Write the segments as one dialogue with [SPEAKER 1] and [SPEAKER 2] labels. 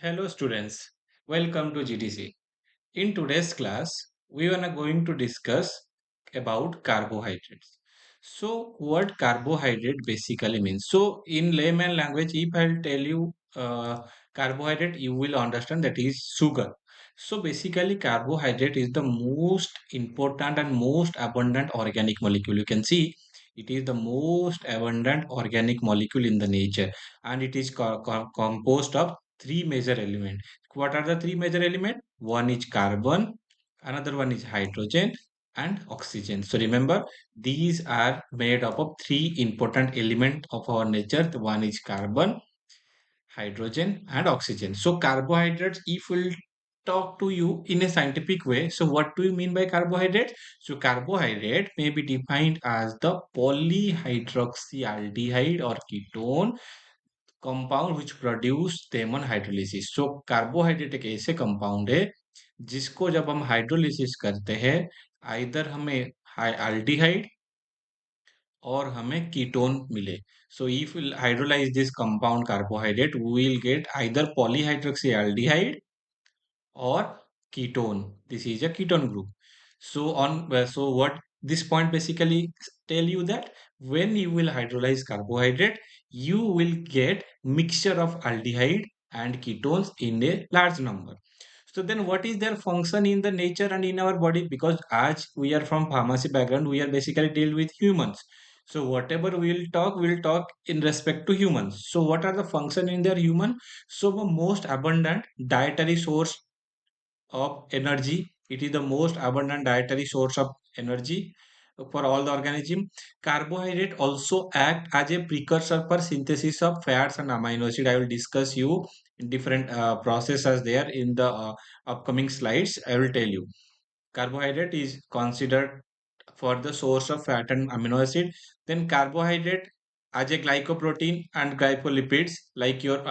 [SPEAKER 1] Hello students, welcome to GTC. In today's class, we are going to discuss about carbohydrates. So what carbohydrate basically means? So in layman language, if I'll tell you carbohydrate, you will understand that is sugar. So basically carbohydrate is the most important and most abundant organic molecule. You can see it is the most abundant organic molecule in the nature, and it is composed of three major elements. What are the three major elements? One is carbon, another one is hydrogen, and oxygen. So remember, these are made up of three important elements of our nature. The one is carbon, hydrogen, and oxygen. So carbohydrates, if we'll talk to you in a scientific way, so what do you mean by carbohydrate? So carbohydrate may be defined as the polyhydroxyaldehyde or ketone compound which produce them on hydrolysis. So carbohydrate एक ऐसे compound है जिसको जब हम hydrolysis करते हैं, either हमें aldehyde और हमें कीटोन मिले. So if we hydrolyze this compound carbohydrate, we will get either polyhydroxyaldehyde or ketone. This is a ketone group. So what this point basically tell you that when you will hydrolyze carbohydrate, you will get mixture of aldehyde and ketones in a large number. So then what is their function in the nature and in our body? Because as we are from pharmacy background, we are basically deal with humans. So whatever we'll talk in respect to humans. So what are the function in their human? So the most abundant dietary source of energy. It is the most abundant dietary source of energy for all the organism. Carbohydrate also act as a precursor for synthesis of fats and amino acid. I will discuss you in different processes there in the upcoming slides. I will tell you. Carbohydrate is considered for the source of fat and amino acid. Then carbohydrate as a glycoprotein and glycolipids like your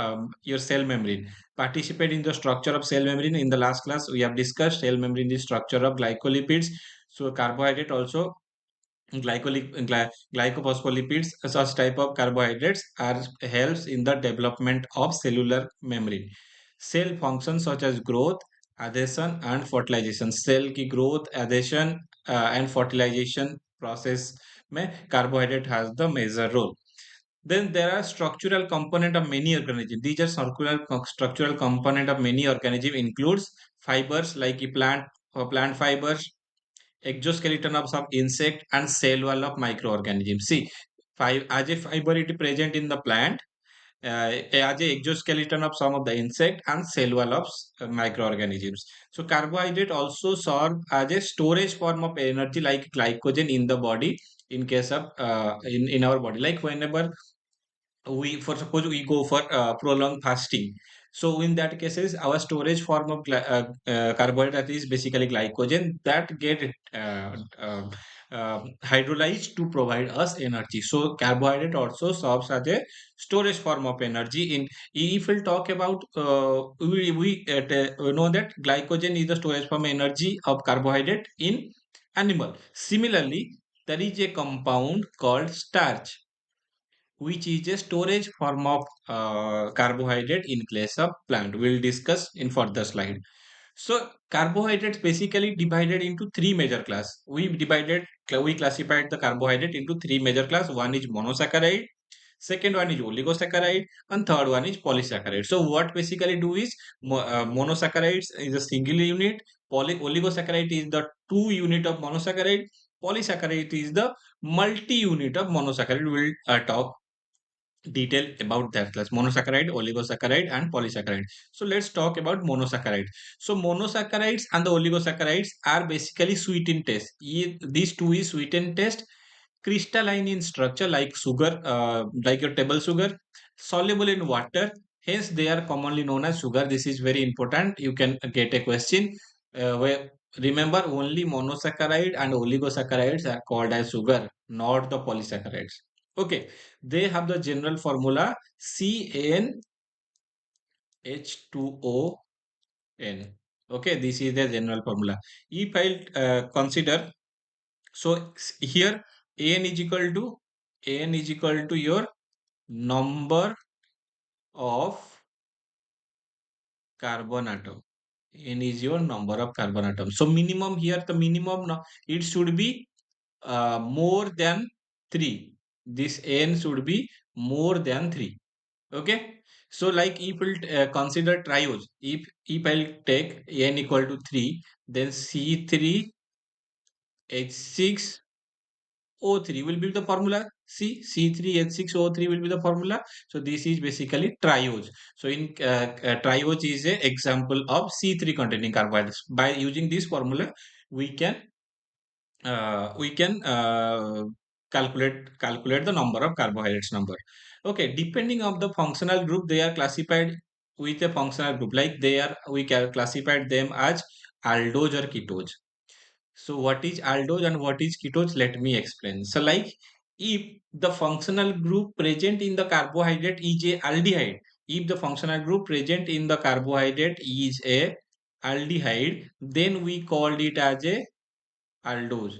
[SPEAKER 1] cell membrane participate in the structure of cell membrane. In the last class we have discussed cell membrane, the structure of glycolipids. So carbohydrate also glycophospholipids, such type of carbohydrates are helps in the development of cellular membrane. Cell functions such as growth, adhesion and fertilization. Cell की growth, adhesion and fertilization process में carbohydrate has the major role. Then there are structural component of many organisms. These are structural component of many organisms includes fibers like plant fibers, exoskeleton of some insect and cell wall of microorganisms. See, as a fiber it is present in the plant, as a exoskeleton of some of the insect and cell wall of microorganisms. So carbohydrate also serve as a storage form of energy like glycogen in the body in case of in our body. Like whenever we for suppose we go for prolonged fasting, so in that cases our storage form of carbohydrate is basically glycogen that get hydrolyzed to provide us energy. So carbohydrate also serves as a storage form of energy. In if we'll talk about we know that glycogen is the storage form energy of carbohydrate in animal. Similarly, there is a compound called starch which is a storage form of carbohydrate in place of plant. We'll discuss in further slide. So carbohydrates basically divided into three major class. We classified the carbohydrate into three major class. One is monosaccharide, second one is oligosaccharide, and third one is polysaccharide. So what basically do is monosaccharides is a single unit, oligosaccharide is the two unit of monosaccharide, polysaccharide is the multi unit of monosaccharide. We'll talk detail about that class: monosaccharide, oligosaccharide and polysaccharide. So let's talk about monosaccharide. So monosaccharides and the oligosaccharides are basically sweet in taste. These two is sweet in taste, crystalline in structure like sugar, like your table sugar, soluble in water, hence they are commonly known as sugar. This is very important, you can get a question where remember only monosaccharide and oligosaccharides are called as sugar, not the polysaccharides. Okay, they have the general formula CnH2O N. Okay, this is the general formula. If I consider, so here An is equal to your number of carbon atom. N is your number of carbon atoms. So minimum here, the minimum now it should be more than 3. This N should be more than 3. Okay. So like if we'll consider triose, if I'll take N equal to 3, then C3H6O3 will be the formula. See, C3H6O3 will be the formula. So this is basically triose. So in triose is a example of C3 containing carbohydrates. By using this formula, we can calculate the number of carbohydrates number. Okay, depending on the functional group, they are classified with a functional group. Like we can classified them as aldose or ketose. So what is aldose and what is ketose? Let me explain. So like if the functional group present in the carbohydrate is a aldehyde, if the functional group present in the carbohydrate is a aldehyde, then we called it as a aldose.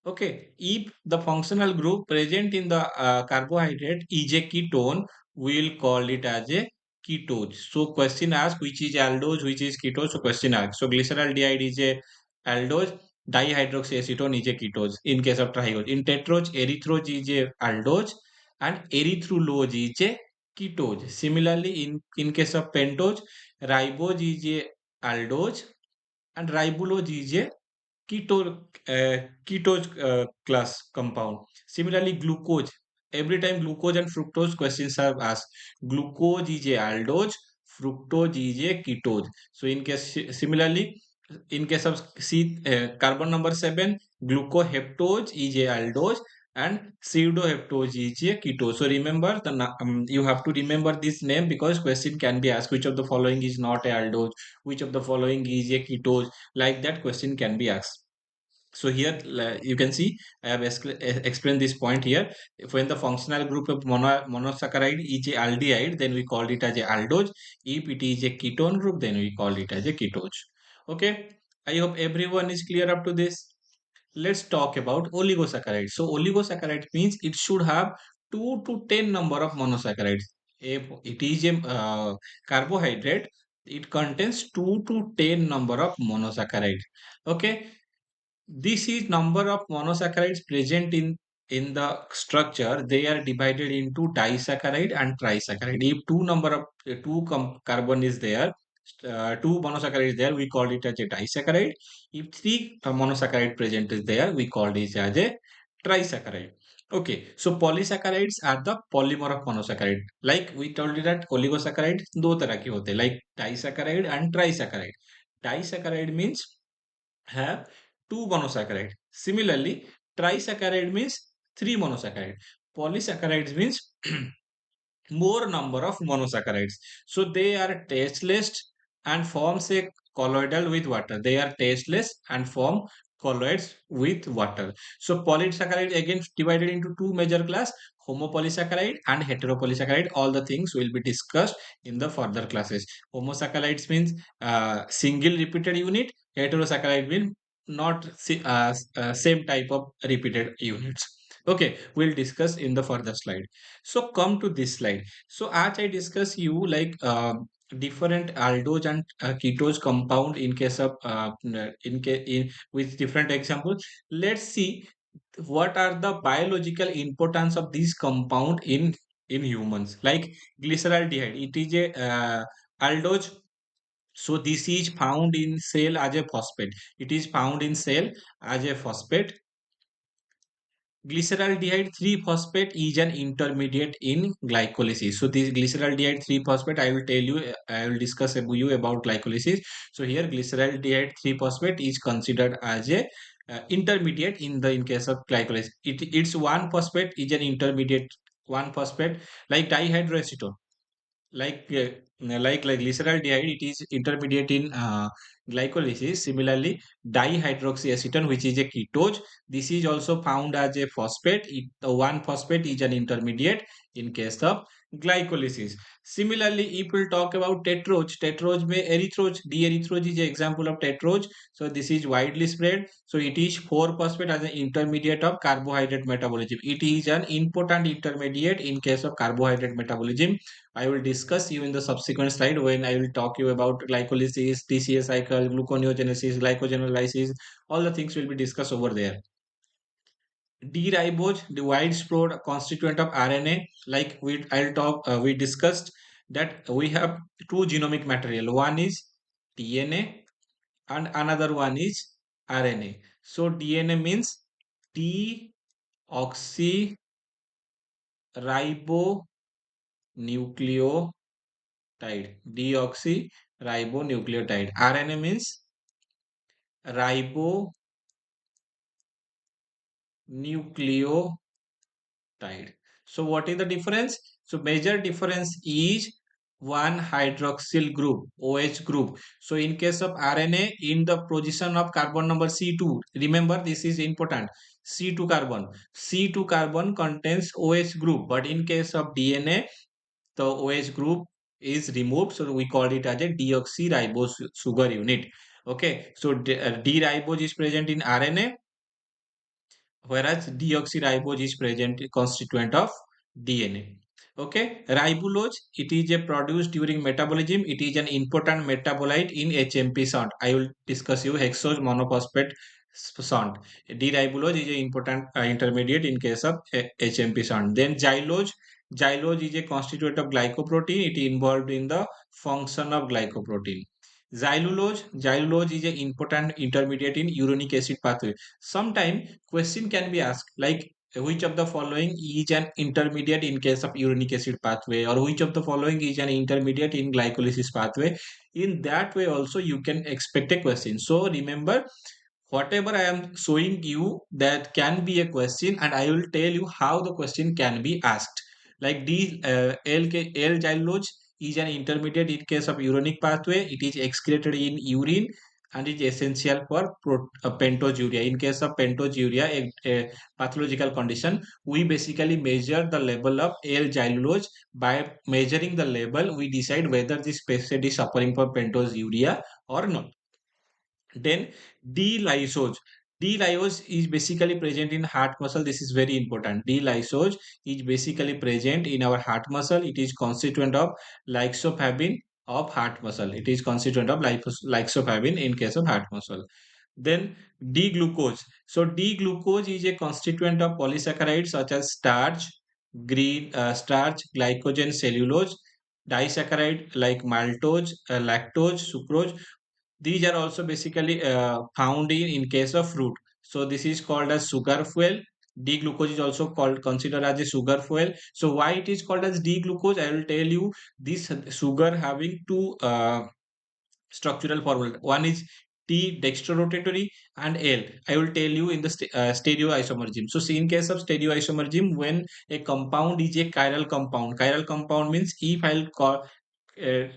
[SPEAKER 1] Okay, if the functional group present in the carbohydrate is a ketone, we'll call it as a ketose. So question asks which is aldose, which is ketose. So question asks. So glyceraldehyde is a aldose, dihydroxyacetone is a ketose in case of triose. In tetrose, erythrose is a aldose and erythrulose is a ketose. Similarly, in case of pentose, ribose is a aldose and ribulose is a ketose class compound. Similarly, glucose. Every time glucose and fructose questions are asked. Glucose is a aldose, fructose is a ketose. So similarly, in case of carbon number 7, glucoheptose is a aldose and pseudoheptose is a ketose. So remember you have to remember this name because question can be asked which of the following is not a aldose, which of the following is a ketose. Like that question can be asked. So here you can see I have explained this point here. If when the functional group of monosaccharide is a aldehyde, then we call it as a aldose. If it is a ketone group, then we call it as a ketose. Okay, I hope everyone is clear up to this. Let's talk about oligosaccharides. So oligosaccharides means it should have 2 to 10 number of monosaccharides. If it is a carbohydrate, it contains 2 to 10 number of monosaccharides. Okay, this is number of monosaccharides present in the structure. They are divided into disaccharide and trisaccharide. If two number of carbon is there, two monosaccharide is there, we call it as a disaccharide. If three monosaccharide present is there, we call it as a trisaccharide. Okay, so polysaccharides are the polymer of monosaccharide. Like we told you that oligosaccharides दो तरह के होते हैं, like disaccharide and trisaccharide. Disaccharide means have two monosaccharide. Similarly, trisaccharide means three monosaccharide. Polysaccharides means more number of monosaccharides. So they are tasteless and forms a colloidal with water. They are tasteless and form colloids with water. So polysaccharide again divided into two major class, homopolysaccharide and heteropolysaccharide. All the things will be discussed in the further classes. Homosaccharides means single repeated unit. Heterosaccharide means not same type of repeated units. Okay, we'll discuss in the further slide. So come to this slide. So as I discuss you like different aldose and ketose compound in case of with different examples. Let's see what are the biological importance of this compound in humans. Like glyceraldehyde, it is a aldose. So this is found in cell as a phosphate. It is found in cell as a phosphate. Glyceraldehyde 3-phosphate is an intermediate in glycolysis. So this glyceraldehyde 3-phosphate, I will tell you, I will discuss with you about glycolysis. So here glyceraldehyde 3-phosphate is considered as a intermediate in case of glycolysis. Its 1-phosphate is an intermediate 1-phosphate like dihydroacetone like glyceraldehyde, it is intermediate in glycolysis. Similarly, dihydroxyacetone, which is a ketose, this is also found as a phosphate. The 1-phosphate is an intermediate in case of glycolysis. Similarly, if we'll talk about tetrose, tetrose में erythrose, D-erythrose is an example of tetrose. So this is widely spread. So it is 4-phosphate as an intermediate of carbohydrate metabolism. It is an important intermediate in case of carbohydrate metabolism. I will discuss you in the subsequent slide when I will talk you about glycolysis, TCA cycle, gluconeogenesis, glycogenolysis. All the things will be discussed over there. D-ribose, the widespread constituent of RNA, like we discussed that we have two genomic material. One is DNA and another one is RNA. So DNA means deoxyribonucleotide. Deoxyribonucleotide. RNA means ribonucleotide. So what is the difference? So major difference is one hydroxyl group, OH group. So in case of RNA, in the position of carbon number C2, remember this is important. C2 carbon. C2 carbon contains OH group, but in case of DNA, the OH group is removed. So we call it as a deoxyribose sugar unit. Okay. So D-ribose is present in RNA, whereas deoxyribose is present constituent of DNA. Okay, ribulose, it is a produced during metabolism. It is an important metabolite in HMP salt. I will discuss you hexose monophosphate salt. D-ribulose is an important intermediate in case of HMP salt. Then xylose, xylose is a constituent of glycoprotein. It is involved in the function of glycoprotein. Xylulose is an important intermediate in uronic acid pathway. Sometime question can be asked like which of the following is an intermediate in case of uronic acid pathway, or which of the following is an intermediate in glycolysis pathway. In that way also you can expect a question. So remember, whatever I am showing you, that can be a question, and I will tell you how the question can be asked. Like L-gylulose is an intermediate in case of uronic pathway. It is excreted in urine and is essential for pentosuria. In case of pentosuria, a pathological condition, we basically measure the level of L-gylulose. By measuring the level, we decide whether this patient is suffering from pentosuria or not. Then D-lysose. D-lysose is basically present in heart muscle. This is very important. D-lysose is basically present in our heart muscle. It is constituent of lyxophabin of heart muscle. It is constituent of lyxophabin in case of heart muscle. Then D-glucose. So D-glucose is a constituent of polysaccharides such as starch, glycogen, cellulose, disaccharide like maltose, lactose, sucrose. These are also basically found in case of fruit. So this is called as sugar fuel. D-glucose is also called considered as a sugar fuel. So why it is called as D-glucose? I will tell you. This sugar having two structural formula. One is T dextrorotatory and L. I will tell you in the stereoisomerism. So see, in case of stereoisomerism, when a compound is a chiral compound means if I'll call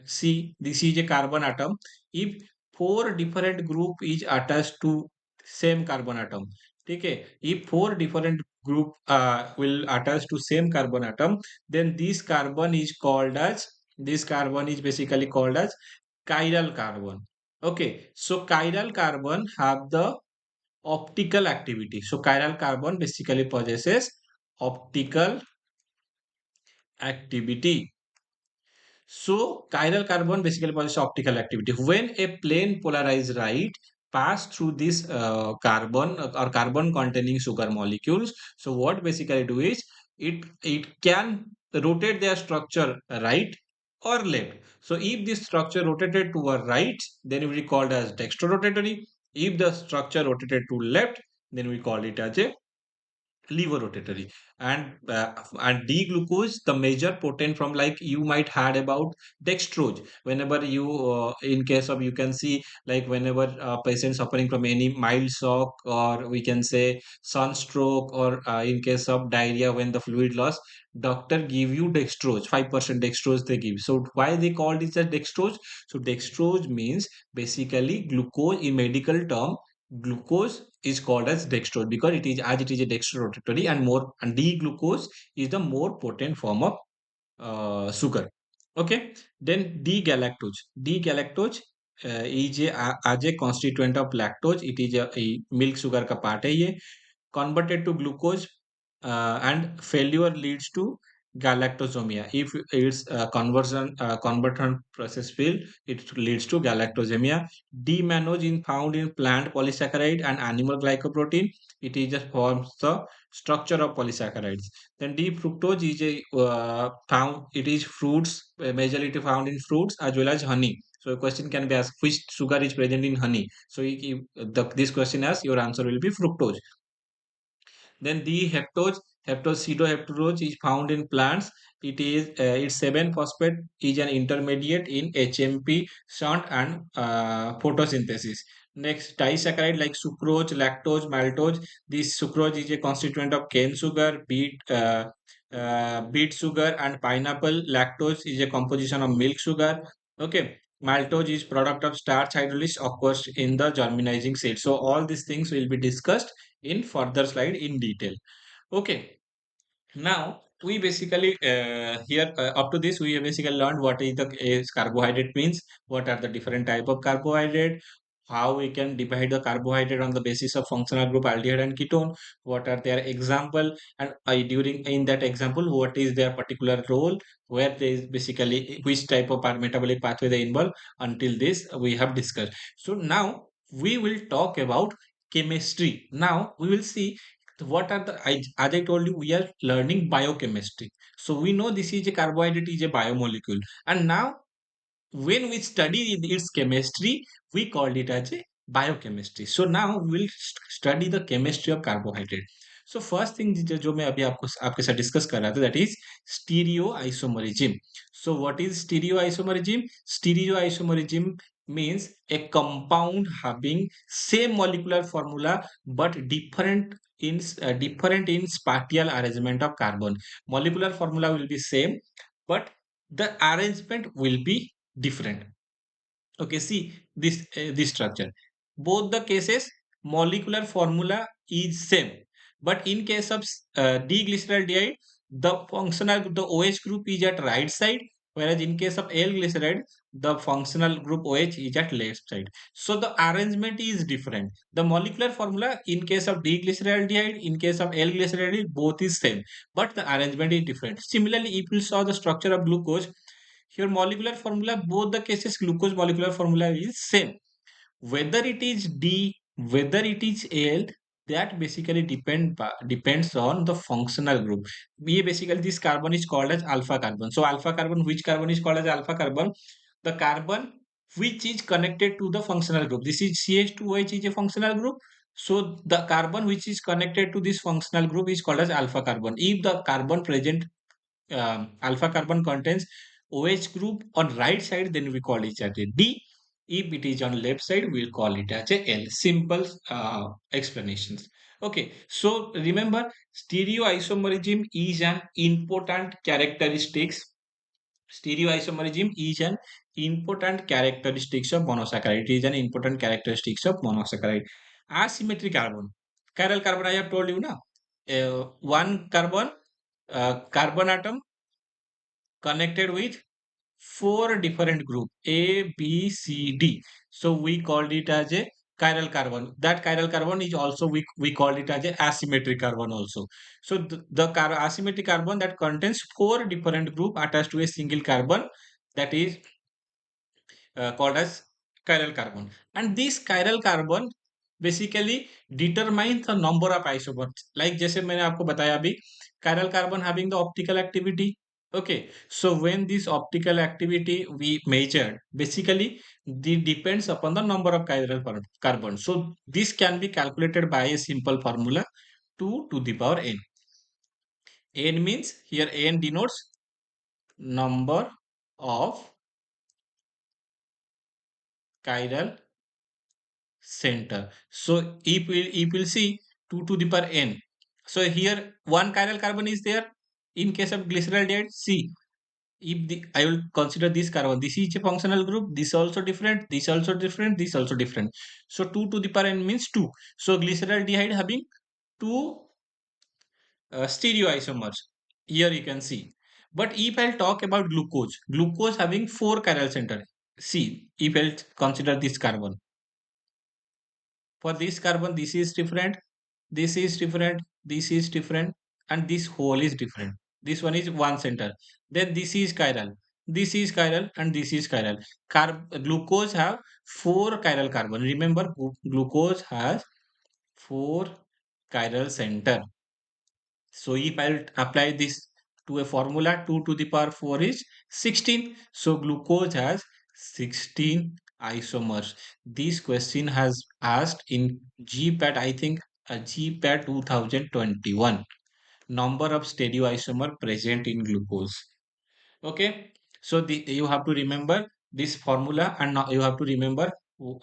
[SPEAKER 1] see, this is a carbon atom. If four different group is attached to same carbon atom, okay, if four different group will attach to same carbon atom, then this carbon is basically called as chiral carbon. Okay, so chiral carbon have the optical activity. So chiral carbon basically possesses optical activity. So chiral carbon basically possesses optical activity. When a plane polarized right pass through this carbon or carbon containing sugar molecules, so what basically do is it can rotate their structure right or left. So if this structure rotated to a right, then we call it as dextrorotatory. If the structure rotated to left, then we call it as a liver rotatory. And D-glucose, the major potent from, like you might had about dextrose. Whenever you in case of, you can see, like whenever a patient suffering from any mild shock, or we can say sunstroke, or in case of diarrhea when the fluid loss, doctor give you dextrose, 5% dextrose they give. So why they called it as dextrose? So dextrose means basically glucose. In medical term, glucose is called as dextrose because it is a dextrorotatory, and D-glucose is the more potent form of sugar. Okay, then D-galactose is as a constituent of lactose. It is a milk sugar का part है ये, converted to glucose, and failure leads to galactosemia. If its conversion process fail, it leads to galactosemia. D-mannose is found in plant polysaccharide and animal glycoprotein. It is just forms the structure of polysaccharides. Then D-fructose is found. It is fruits, majority found in fruits as well as honey. So a question can be asked: which sugar is present in honey? So this question asks, your answer will be fructose. Then the heptose is found in plants. It is its 7-phosphate is an intermediate in HMP shunt and photosynthesis. Next, disaccharide like sucrose, lactose, maltose. This sucrose is a constituent of cane sugar, beet sugar, and pineapple. Lactose is a composition of milk sugar. Okay. Maltose is product of starch hydrolysis occurs in the germinizing seed. So all these things will be discussed in further slide in detail. Okay, now we basically here up to this we have basically learned what is carbohydrate means, what are the different type of carbohydrate, how we can divide the carbohydrate on the basis of functional group aldehyde and ketone, what are their example, and during in that example what is their particular role, where there is basically which type of metabolic pathway they involve. Until this we have discussed. So now we will talk about chemistry. Now we will see what are the as I told you, we are learning biochemistry. So we know this is a carbohydrate is a biomolecule, and now when we study its chemistry, we called it as a biochemistry. So now we'll study the chemistry of carbohydrate. So first thing जो मैं अभी आपको आपके साथ discuss कर रहा था, that is stereoisomerism. So what is stereoisomerism? Stereoisomerism means a compound having same molecular formula but different in spatial arrangement of carbon. Molecular formula will be same, but the arrangement will be different. Okay, see this structure. Both the cases molecular formula is same, but in case of D-glyceraldehyde, the functional the OH group is at right side, whereas in case of L-glyceride, the functional group OH is at left side. So the arrangement is different. The molecular formula in case of D-glyceraldehyde, in case of L-glyceride, both is same, but the arrangement is different. Similarly, if you saw the structure of glucose, here molecular formula, both the cases glucose molecular formula is same. Whether it is D, whether it is L, that basically depends on the functional group. We basically this carbon is called as alpha carbon. So alpha carbon, which carbon is called as alpha carbon? The carbon which is connected to the functional group. This is CH2OH is a functional group. So the carbon which is connected to this functional group is called as alpha carbon. If the carbon present alpha carbon contains OH group on right side, then we call it as a D. If it is on left side, we'll call it as a L. Simple explanations. Okay, so remember, stereoisomerism is an important characteristics. Stereoisomerism is an important characteristics of monosaccharide. It is an important characteristics of monosaccharide. Asymmetric carbon. Chiral carbon, I have told you now. One carbon, carbon atom connected with four different group A, B, C, D. So we called it as a chiral carbon. That chiral carbon is also we called it as a asymmetric carbon also. So the asymmetric carbon that contains four different group attached to a single carbon, that is called as chiral carbon. And this chiral carbon basically determines the number of isomers. Like जैसे मैंने आपको बताया अभी, chiral carbon having the optical activity. Okay, so when this optical activity we measured, basically the depends upon the number of chiral carbon. So this can be calculated by a simple formula 2 to the power n. N means here n denotes number of chiral center. So if we'll see 2 to the power n. So here one chiral carbon is there. In case of glyceraldehyde, C. If I will consider this carbon, this is a functional group, this also different, this also different, this also different. So 2 to the power n means 2. So glyceraldehyde having two stereoisomers. Here you can see. But if I'll talk about glucose having 4 chiral center. See, if I'll consider this carbon. For this carbon, this is different, this is different, this is different, and this whole is different. This one is one center. Then this is chiral, and this is chiral. Glucose have 4 chiral carbon. Remember, glucose has 4 chiral center. So if I'll apply this to a formula, 2 to the power 4 is 16. So glucose has 16 isomers. This question has asked in GPAT, I think GPAT 2021. Number of stereoisomer present in glucose. Okay, so you have to remember this formula, and now you have to remember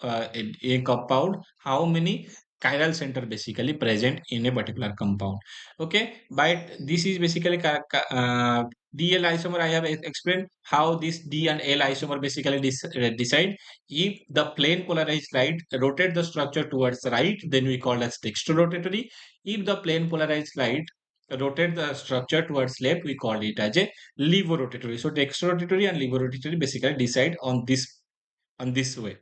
[SPEAKER 1] a compound, how many chiral center basically present in a particular compound. Okay, but this is basically DL isomer. I have explained how this D and L isomer basically decide. If the plane polarized light rotate the structure towards the right, then we call as dextrorotatory. If the plane polarized light rotate the structure towards left, we call it as a levorotatory. So dextrorotatory and levorotatory basically decide on this way.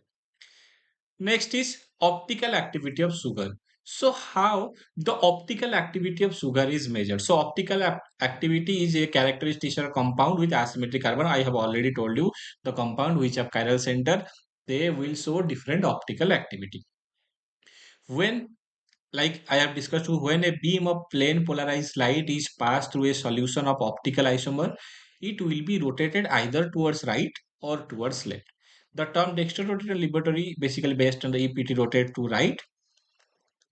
[SPEAKER 1] Next is optical activity of sugar. So how the optical activity of sugar is measured? So optical activity is a characteristic of compound with asymmetric carbon. I have already told you the compound which have chiral center, they will show different optical activity. When, like I have discussed, when a beam of plane polarized light is passed through a solution of optical isomer, it will be rotated either towards right or towards left. The term dextrorotatory and liberatory basically based on the EPT rotate to right,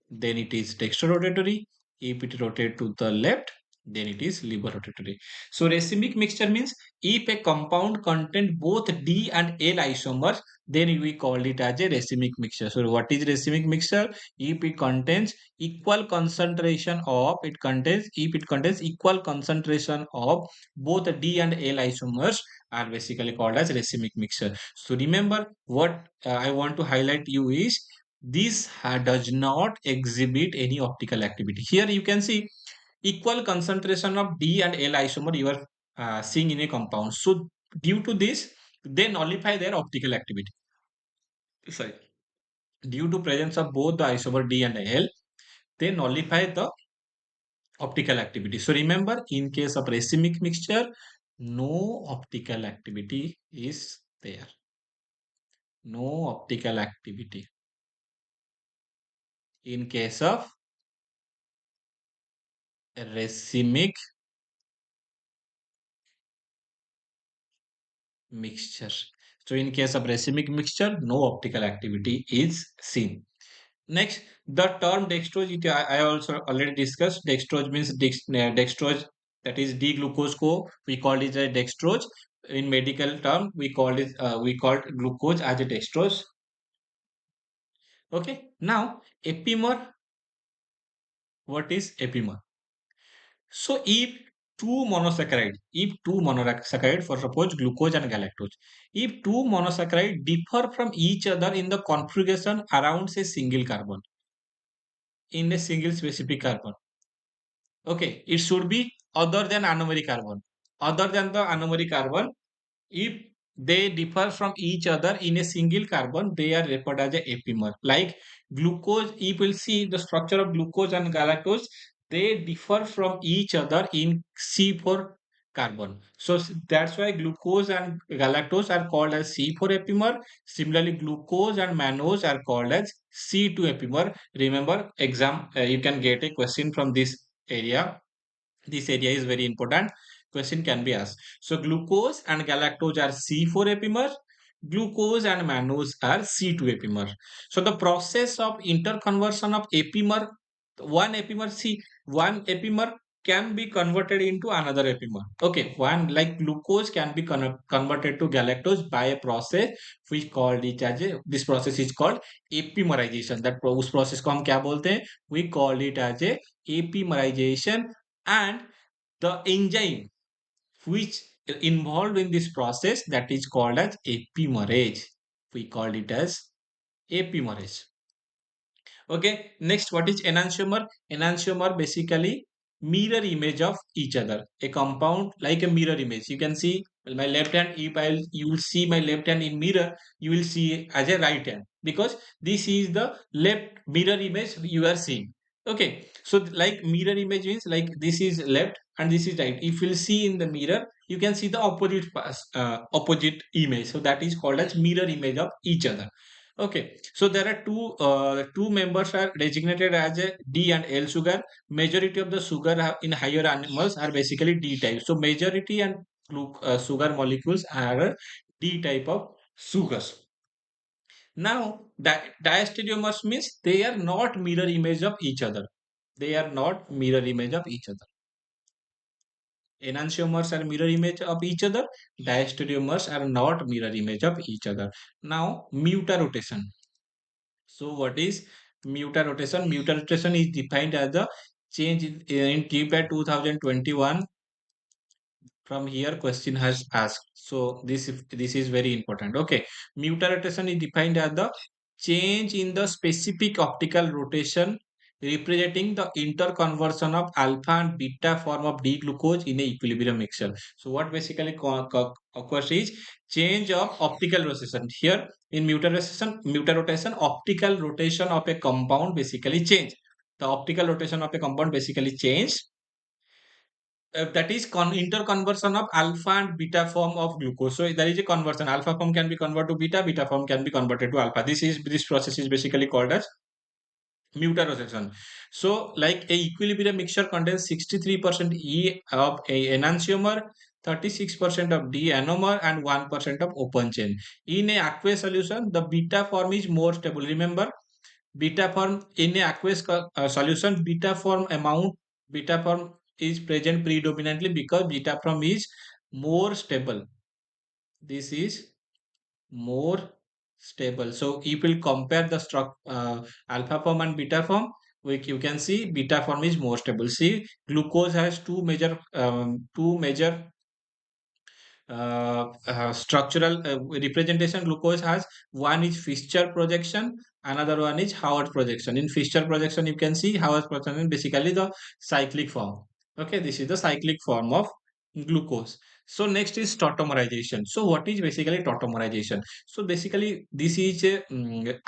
[SPEAKER 1] then it is dextrorotatory. If it rotate to the left, then it is levorotatory. So racemic mixture means if a compound contain both D and L isomers, then we call it as a racemic mixture. So what is racemic mixture? If it contains equal concentration of, if it contains equal concentration of both D and L isomers, are basically called as racemic mixture. So remember, what I want to highlight you is this does not exhibit any optical activity. Here you can see equal concentration of D and L isomer you are seeing in a compound. So due to this, they nullify their optical activity. Sorry. Due to presence of both the isomer D and L, they nullify the optical activity. So remember, in case of racemic mixture, no optical activity is there. No optical activity. In case of racemic mixture. So in case of racemic mixture, no optical activity is seen. Next, the term dextrose, I also already discussed. Dextrose means dextrose, that is D-glucose co. We call it a dextrose. In medical term, we call glucose as a dextrose. Okay. Now, epimer. What is epimer? So if two monosaccharide, for suppose glucose and galactose, if two monosaccharide differ from each other in the configuration around a single carbon, in a single specific carbon, okay, it should be other than anomeric carbon. Other than the anomeric carbon, if they differ from each other in a single carbon, they are referred as a epimer. Like glucose, if we'll see the structure of glucose and galactose, they differ from each other in C4 carbon. So that's why glucose and galactose are called as C4 epimer. Similarly, glucose and mannose are called as C2 epimer. Remember, you can get a question from this area. This area is very important. Question can be asked. So glucose and galactose are C4 epimers. Glucose and mannose are C2 epimers. So the process of interconversion of epimer, one epimer can be converted into another epimer. Okay, one like glucose can be converted to galactose by a process which called it as a, this process is called epimerization. That उस process को हम क्या बोलते हैं? We call it as a epimerization, and the enzyme which involved in this process, that is called as epimerase. We called it as epimerase. Okay, next, what is enantiomer? Enantiomer basically mirror image of each other. A compound like a mirror image. You can see my left hand. If you will see my left hand in mirror, you will see as a right hand, because this is the left mirror image you are seeing. Okay, so like mirror image means like this is left and this is right. If you'll see in the mirror, you can see the opposite image. So that is called as mirror image of each other. Okay, so there are two members are designated as a D and L sugar. Majority of the sugar in higher animals are basically D type. So majority and sugar molecules are D type of sugars. Now diastereomers means they are not mirror image of each other. They are not mirror image of each other. Enantiomers are mirror image of each other. Diastereomers are not mirror image of each other. Now mutarotation. So what is mutarotation? Mutarotation is defined as the change in GPAT 2021. From here question has asked. So this is very important. Okay, mutarotation is defined as the change in the specific optical rotation representing the interconversion of alpha and beta form of D-glucose in a equilibrium mixture. So what basically occurs is change of optical rotation. Here in mutarotation, optical rotation of a compound basically change. The optical rotation of a compound basically change, that is interconversion of alpha and beta form of glucose. So there is a conversion. Alpha form can be converted to beta, beta form can be converted to alpha. This process is basically called as mutarotation. So like a equilibrium mixture contains 63% E of a enantiomer, 36% of D anomer, and 1% of open chain. In a aqueous solution, the beta form is more stable. Remember, beta form in a aqueous solution, beta form is present predominantly because beta form is more stable. This is more stable. So if we compare the alpha form and beta form, you can see beta form is more stable. See, glucose has two major structural representation. Glucose has, one is Fischer projection, another one is Howard projection. In Fischer projection, you can see Howard projection, basically the cyclic form. Okay, this is the cyclic form of glucose. So next is tautomerization. So what is basically tautomerization? So basically this is a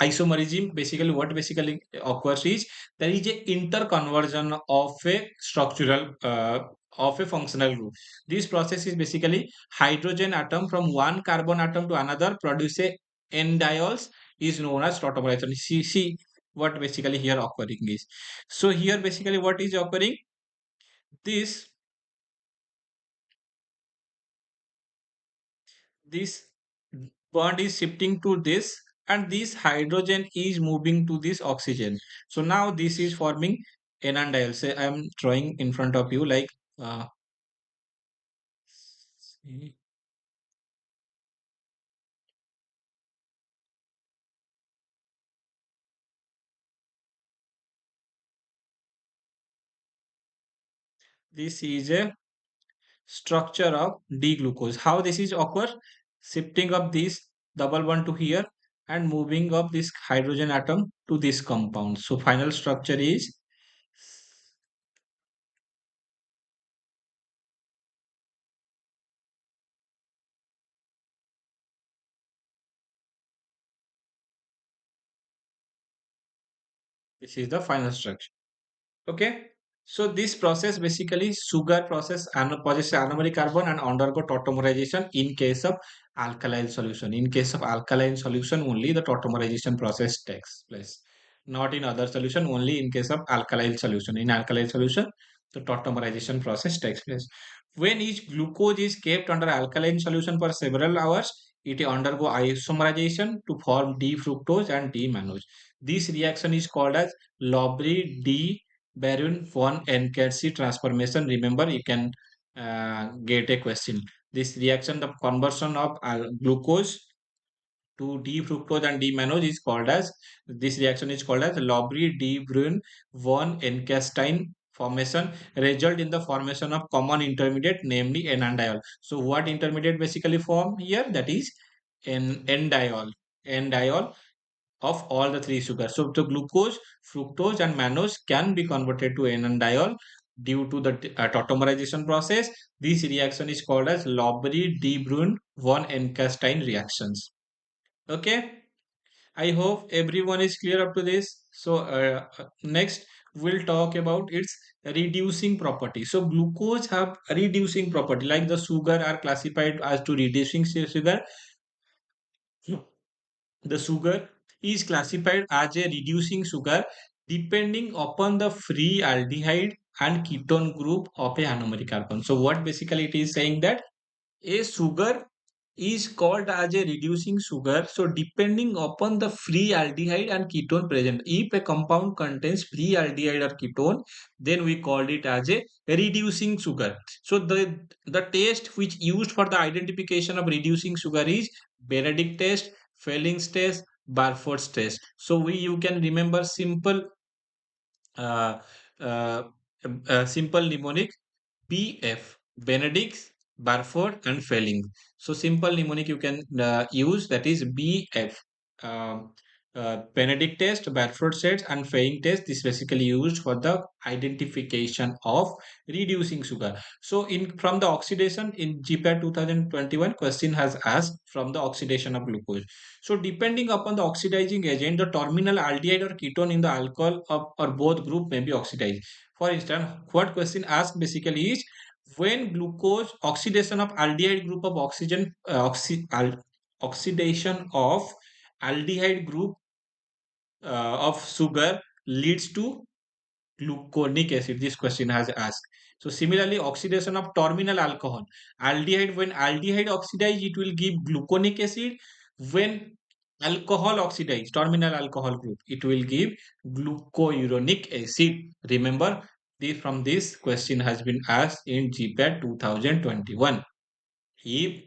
[SPEAKER 1] isomerism. Basically what basically occurs is there is a interconversion of a structural of a functional group. This process is basically hydrogen atom from one carbon atom to another produce a ndiols is known as tautomerization. See what basically here occurring is. So here basically what is occurring? This this bond is shifting to this, and this hydrogen is moving to this oxygen. So now this is forming enandiol. Say I am drawing in front of you like uh, this is a structure of D-glucose. How this is occur? Shifting of this double bond to here and moving of this hydrogen atom to this compound. So final structure is this is the final structure. Okay. So this process basically sugar process and possess anomeric carbon and undergo tautomerization in case of alkaline solution. In case of alkaline solution, only the tautomerization process takes place. Not in other solution, only in case of alkaline solution. In alkaline solution, the tautomerization process takes place. When each glucose is kept under alkaline solution for several hours, it undergo isomerization to form D-fructose and D-mannose. This reaction is called as Lowry-D Baron von Enkert transformation. Remember, you can get a question. This reaction, the conversion of glucose to D-fructose and D-mannose is called as, this reaction is called as Lowry-D von Enkert formation, result in the formation of common intermediate, namely enandiol. So what intermediate basically form here? That is endiol. Endiol of all the three sugars. So the glucose, fructose and mannose can be converted to enandiol due to the tautomerization process. This reaction is called as 𝘂𝙬 De Bruijn von Eckstein reactions. Okay. I hope everyone is clear up to this. So next we'll talk about its reducing property. So glucose have reducing property, like the sugar are classified as to reducing sugar. The sugar is classified as a reducing sugar depending upon the free aldehyde and ketone group of a anomeric carbon. So what basically it is saying that a sugar is called as a reducing sugar. So depending upon the free aldehyde and ketone present, if a compound contains free aldehyde or ketone, then we called it as a reducing sugar. So the test which used for the identification of reducing sugar is Benedict test, Felling's test, Barford's test. So you can remember uh, uh, simple mnemonic BF, Benedict's, Barford, and Felling. So simple mnemonic you can use, that is BF. Um, Benedict test, Barford test, and Felling test. This basically used for the identification of reducing sugar. So in from the oxidation in GPAT 2021 question has asked from the oxidation of glucose. So depending upon the oxidizing agent, the terminal aldehyde or ketone in the alcohol of, or both group may be oxidized. For instance, what question asked basically is when glucose oxidation of aldehyde group of oxygen oxidation of aldehyde group of sugar leads to gluconic acid. This question has asked. So similarly, oxidation of terminal alcohol aldehyde, when aldehyde oxidize it will give gluconic acid. When alcohol oxidize terminal alcohol group it will give glucouronic acid. Remember this, from this question has been asked in GPAT 2021. If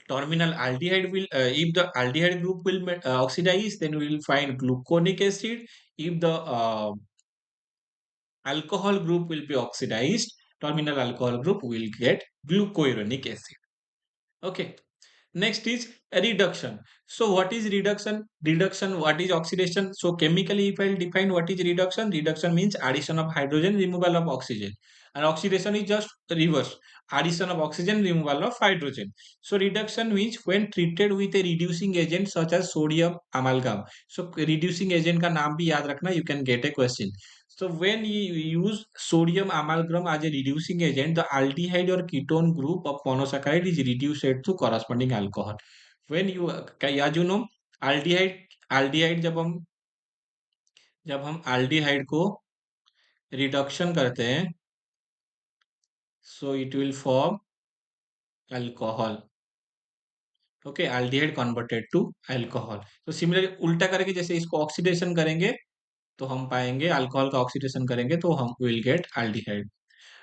[SPEAKER 1] terminal aldehyde will if the aldehyde group will oxidize, then we will find gluconic acid. If the alcohol group will be oxidized, terminal alcohol group will get glucouronic acid. Okay. Next is a reduction. So what is reduction? Reduction, what is oxidation? So chemically, if I define what is reduction, reduction means addition of hydrogen, removal of oxygen. And oxidation is just reverse, addition of oxygen, removal of hydrogen. So reduction means when treated with a reducing agent such as sodium amalgam. So reducing agent का नाम भी याद रखना, you can get a question. So when you use sodium amalgam as a reducing agent, the aldehyde or ketone group of monosaccharide is reduced to corresponding alcohol. When you as you know aldehyde जब हम aldehyde को reduction करते हैं, so it will form alcohol. Okay, aldehyde converted to alcohol. So similarly उल्टा करके जैसे इसको oxidation करेंगे तो हम पाएंगे अल्कोहल का ऑक्सीडेशन करेंगे तो हम will get aldehyde.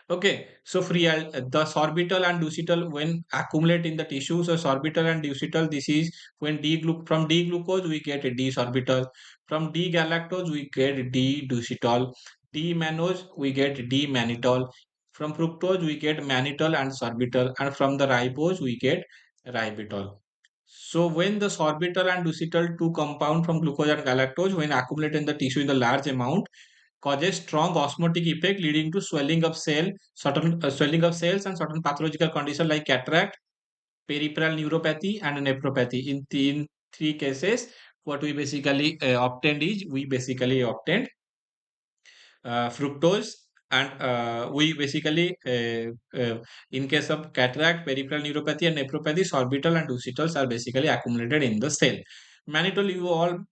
[SPEAKER 1] Okay, so the sorbitol and deuteral when accumulate in the tissue. So sorbitol and deuteral, this is when from D-glucose we get a D-sorbitol, from D-galactose we get D-deuteral, D-mannose we get D-mannitol, from fructose we get mannitol and sorbitol, and from the ribose we get ribitol. So when the sorbitol and deuteral, two compound from glucose and galactose, when accumulate in the tissue in the large amount, causes strong osmotic effect leading to swelling of swelling of cells and certain pathological conditions like cataract, peripheral neuropathy, and nephropathy. In three cases, what we basically obtained is we basically obtained fructose, and we basically in case of cataract, peripheral neuropathy, and nephropathy, sorbitol and deuterals are basically accumulated in the cell. Mannitol,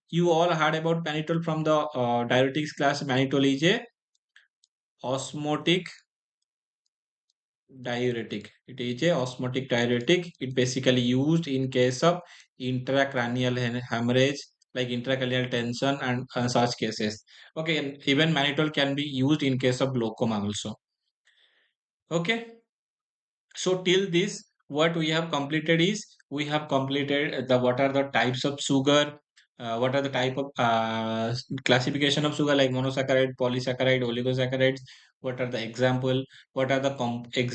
[SPEAKER 1] you all heard about mannitol from the diuretics class. Mannitol is a osmotic diuretic. It is a osmotic diuretic. It basically used in case of intracranial hemorrhage, like intracranial tension and such cases. Okay, and even mannitol can be used in case of glaucoma also. Okay. So till this, what we have completed is we have completed the what are the types of sugar, what are the type of classification of sugar like monosaccharide, polysaccharide, oligosaccharides. What are the example? What are the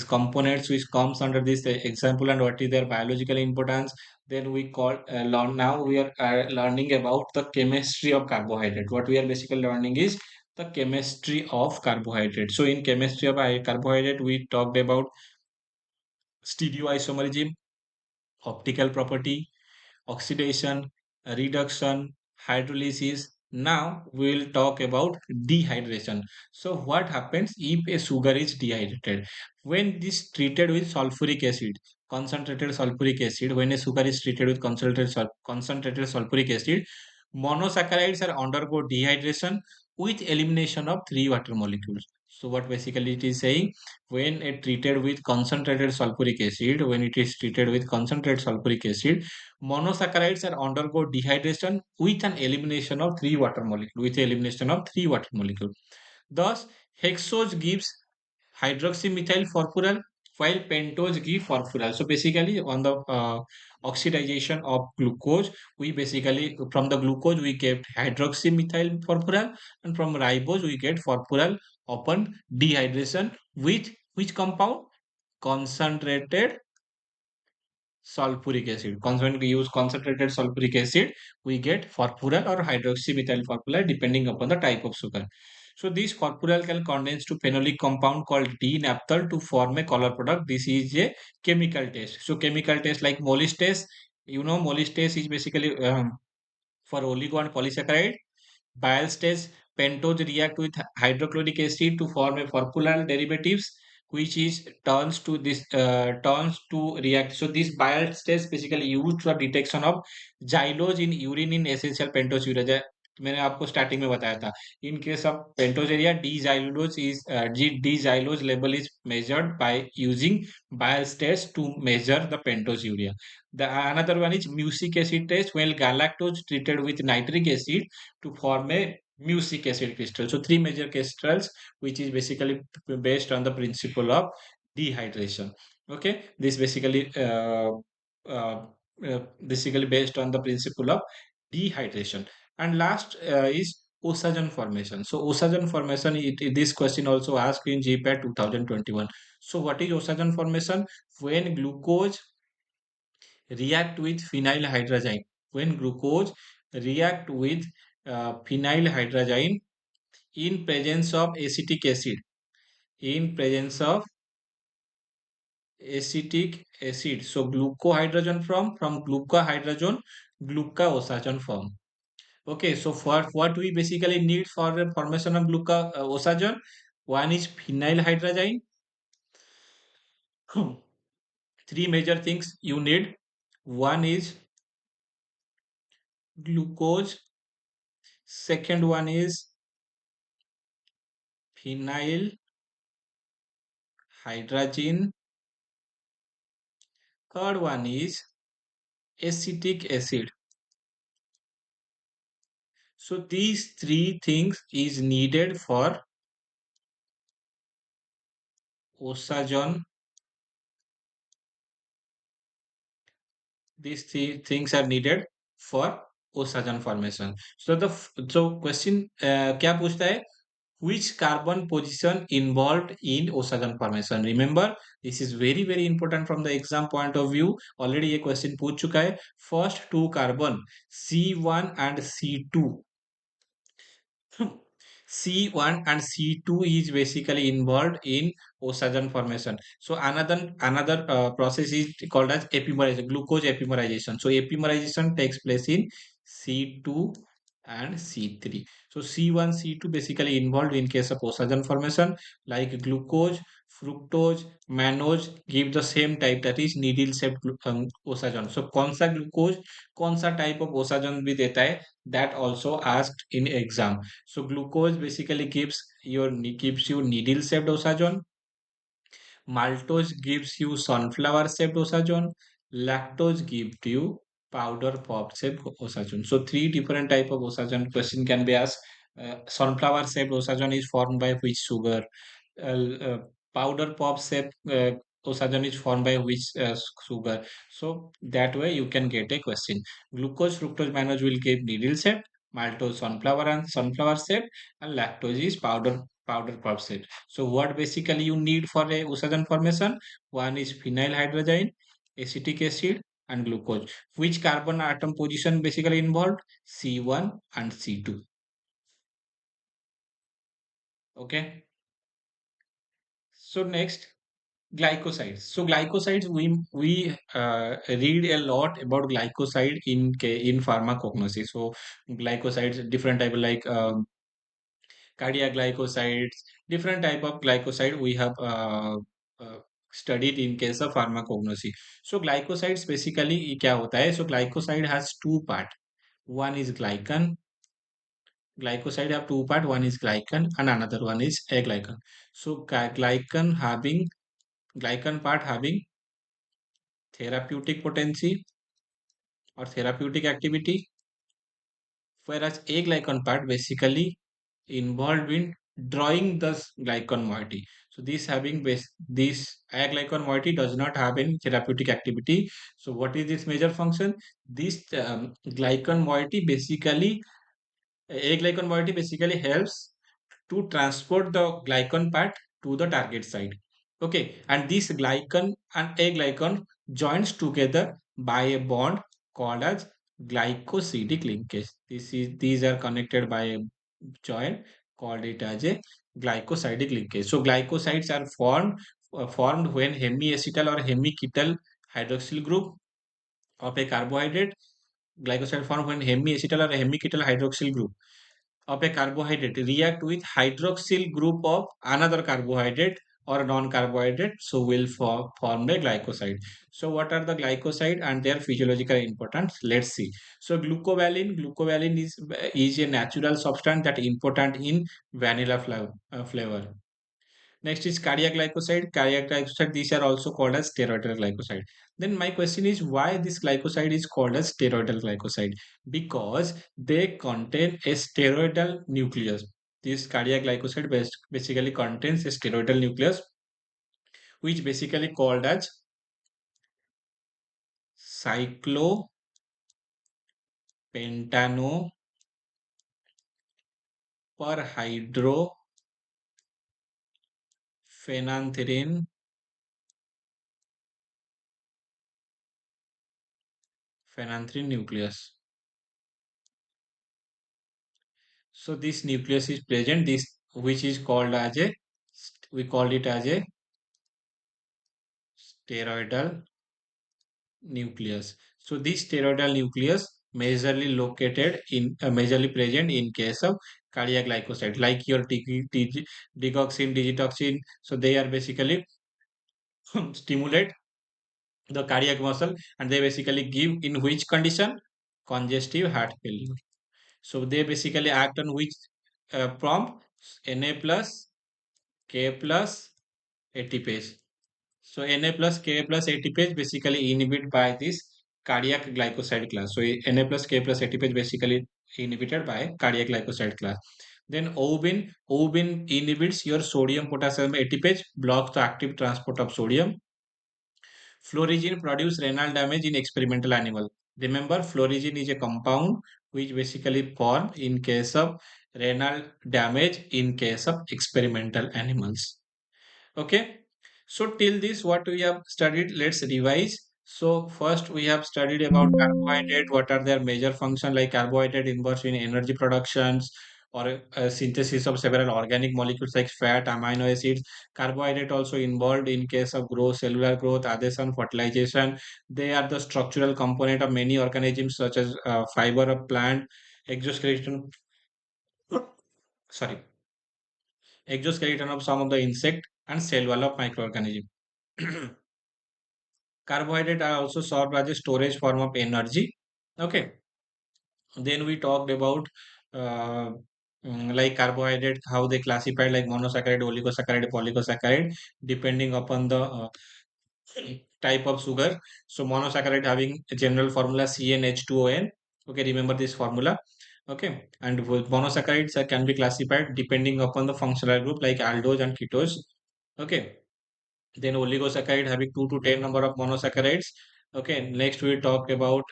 [SPEAKER 1] components which comes under this example and what is their biological importance? Then we call learn now we are learning about the chemistry of carbohydrate. What we are basically learning is the chemistry of carbohydrate. So in chemistry of carbohydrate, we talked about stereoisomerism, optical property, oxidation, reduction, hydrolysis. Now we will talk about dehydration. So what happens if a sugar is dehydrated? When this treated with sulfuric acid, concentrated sulfuric acid, when a sugar is treated with concentrated sulfuric acid, monosaccharides are undergo dehydration with elimination of three water molecules. So what basically it is saying, when it treated with concentrated sulfuric acid, when it is treated with concentrated sulfuric acid, monosaccharides are undergo dehydration with an elimination of three water molecule, with elimination of three water molecule. Thus, hexose gives hydroxymethyl furfural while pentose give furfural. So basically on the oxidization of glucose, we basically from the glucose we get hydroxymethyl furfural, and from ribose we get furfural upon dehydration with which compound? Concentrated sulfuric acid. When we use concentrated sulfuric acid, we get furfural or hydroxymethyl furfural depending upon the type of sugar. So this furfural can condense to phenolic compound called D-naphthol to form a color product. This is a chemical test. So chemical test like Mollis test. You know, Mollis test is basically for oligo and polysaccharide. Bial stage, pentose react with hydrochloric acid to form a furfural derivatives, which is turns to react. So this bial stage basically used for detection of xylose in urine in essential pentose urea. मैंने आपको starting में बताया था. In case of pentose area, D-xylose level is measured by using bial test to measure the pentose urea. The another one is mucic acid test, when galactose treated with nitric acid to form a mucic acid crystal. So three major crystals, which is basically based on the principle of dehydration. Okay, this uh, basically based on the principle of dehydration. And last is osagen formation. So osagen formation, this question also asked in GPAT 2021. So what is osagen formation? When glucose react with phenylhydrazine. When glucose react with phenylhydrazine in presence of acetic acid, in presence of acetic acid. So glucohydrogen from glucohydrogen, glucoosagen form. Okay, so for what we basically need for the formation of glucoosagen, one is phenylhydrazine. Three major things you need. One is glucose. Second one is phenylhydrazine. Third one is acetic acid. So these three things is needed for osagen. These three things are needed for osagen formation. So question क्या पूछता है? Which carbon position involved in osagen formation? Remember, this is very important from the exam point of view. Already ये question पूछ चुका है. First two carbon C1 and C2. C1 and C2 is basically involved in osagen formation. So another process is called as epimerization, glucose epimerization. So epimerization takes place in C2 and C3. So C1, C2 basically involved in case of osagen formation, like glucose, fructose, mannose give the same type, that is needle shaped osagen. So कौन सा glucose कौन सा type of osagen भी देता है, that also asked in exam. So glucose basically gives you needle shaped osagen. Maltose gives you sunflower shaped osagen. Lactose gives you powder pop shaped osagen. So three different type of osagen question can be asked. Sunflower shaped osagen is formed by which sugar? Uh, Powder pop shaped osagen is formed by which sugar? So that way you can get a question. Glucose, fructose, mannose will give needle shape. Maltose sunflower shape, and lactose is powder puff shape. So what basically you need for a osagen formation? One is phenylhydrazine, acetic acid, and glucose. Which carbon atom position basically involved? C1 and C2. Okay. So next, glycosides. So glycosides, we read a lot about glycoside in pharmacognosy. So glycosides, different type like cardiac glycosides, different type of glycoside we have uh, studied in case of pharmacognosy. So glycosides basically क्या होता है? So glycoside has two part. One is glycan. Glycoside have two part. One is glycan and another one is aglycan. So glycan part having therapeutic potency or therapeutic activity, whereas aglycan part basically involved in drawing the glycan moiety. So this aglycan moiety does not have any therapeutic activity. So what is this major function? This glycan moiety basically aglycan moiety basically helps to transport the glycan part to the target site. Okay, and this glycan and aglycan joins together by a bond called as glycosidic linkage. These are connected by a joint called it as a glycosidic linkage. So glycosides are formed when hemiacetal or hemiketal hydroxyl group of a carbohydrate. Glycoside formed when hemiacetal or hemiketal hydroxyl group of a carbohydrate react with hydroxyl group of another carbohydrate or non-carbohydrate, so will form a glycoside. So what are the glycoside and their physiological importance? Let's see. So glucovalin is a natural substance that important in vanilla flavor. Next is cardiac glycoside. Cardiac glycoside, these are also called as steroidal glycoside. Then my question is why this glycoside is called as steroidal glycoside? Because they contain a steroidal nucleus. This cardiac glycoside basically contains a steroidal nucleus, which basically called as cyclopentano perhydrophenanthrin nucleus. So this nucleus is present, this which is called as a we call it as a steroidal nucleus. So this steroidal nucleus majorly present in case of cardiac glycoside, like your digoxin, digitoxin. So they are basically stimulate the cardiac muscle, and they basically give in which condition? Congestive heart failure. So they basically act on which prompt? Na plus K plus ATPase. So Na plus Ka plus ATPase basically inhibited by this cardiac glycoside class. So Na plus K plus ATPase basically inhibited by cardiac glycoside class. Then Oubin inhibits your sodium potassium ATPase, blocks the active transport of sodium. Fluorigine produce renal damage in experimental animal. Remember, fluorigine is a compound which basically form in case of renal damage in case of experimental animals. Okay, so till this what we have studied, let's revise. So first we have studied about carbohydrate, what are their major function, like carbohydrate involves in energy productions or synthesis of several organic molecules like fat, amino acids. Carbohydrate also involved in case of growth, cellular growth, adhesion, fertilization. They are the structural component of many organisms such as fiber of plant, exoskeleton, sorry, exoskeleton of some of the insect, and cell wall of microorganism. Carbohydrate are also served as a storage form of energy. Okay. Then we talked about uh, like carbohydrate, how they classified like monosaccharide, oligosaccharide, polygosaccharide, depending upon the type of sugar. So monosaccharide having a general formula CnH2ON. Okay, remember this formula. Okay, and monosaccharides can be classified depending upon the functional group like aldose and ketose. Okay, then oligosaccharide having 2 to 10 number of monosaccharides. Okay, next we talk about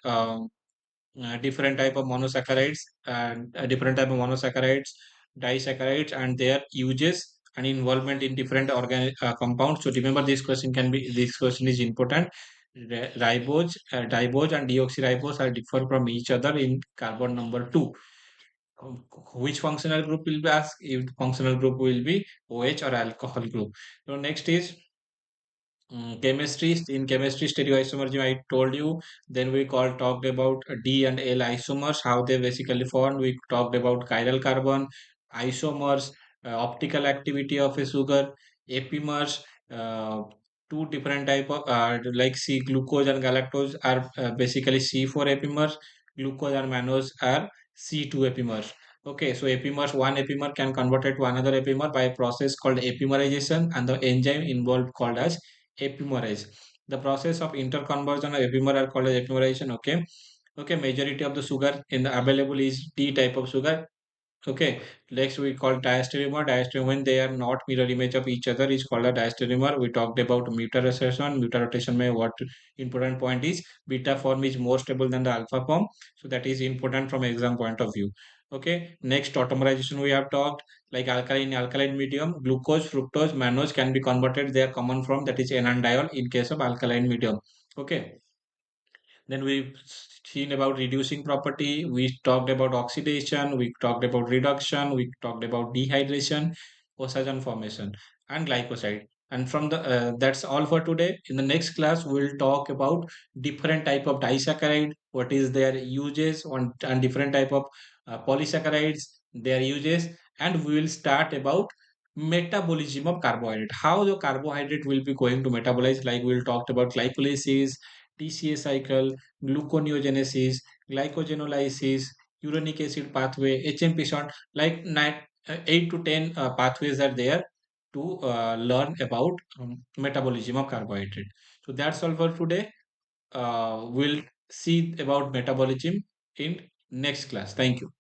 [SPEAKER 1] different type of monosaccharides and different type of monosaccharides, disaccharides, and their uses and involvement in different organic compounds. So remember, this question is important. Ribose, dibose, and deoxyribose are different from each other in carbon number 2. which functional group will be asked? If the functional group will be OH or alcohol group. So next is chemistry. In chemistry, stereoisomerism I told you. Then we talked about D and L isomers, how they basically formed. We talked about chiral carbon, isomers, optical activity of a sugar, epimers, uh, two different type of like C glucose and galactose are basically C4 epimers, glucose and mannose are C2 epimers. Okay, so epimers, one epimer can convert it to another epimer by a process called epimerization, and the enzyme involved called as epimerase. The process of interconversion of epimer are called as epimerization. Okay. Okay. Majority of the sugar in the available is T type of sugar. Okay. Next we call diastereomer. Diastereomer, when they are not mirror image of each other, is called a diastereomer. We talked about mutar rotation. Mutar rotation may what important point is beta form is more stable than the alpha form. So that is important from exam point of view. Okay. Next tautomerization we have talked, like alkaline medium, glucose, fructose, mannose can be converted. They are common form, that is enantiol in case of alkaline medium. Okay. Then we've seen about reducing property. We talked about oxidation. We talked about reduction. We talked about dehydration, oxygen formation, and glycoside. And from the that's all for today. In the next class, we'll talk about different type of disaccharide, what is their uses, and different type of polysaccharides, their uses, and we will start about metabolism of carbohydrate. How the carbohydrate will be going to metabolize? Like we'll talk about glycolysis, TCA cycle, gluconeogenesis, glycogenolysis, uronic acid pathway, HMP short, like 8 to 10 pathways are there to learn about metabolism of carbohydrate. So that's all for today. We'll see about metabolism in next class. Thank you.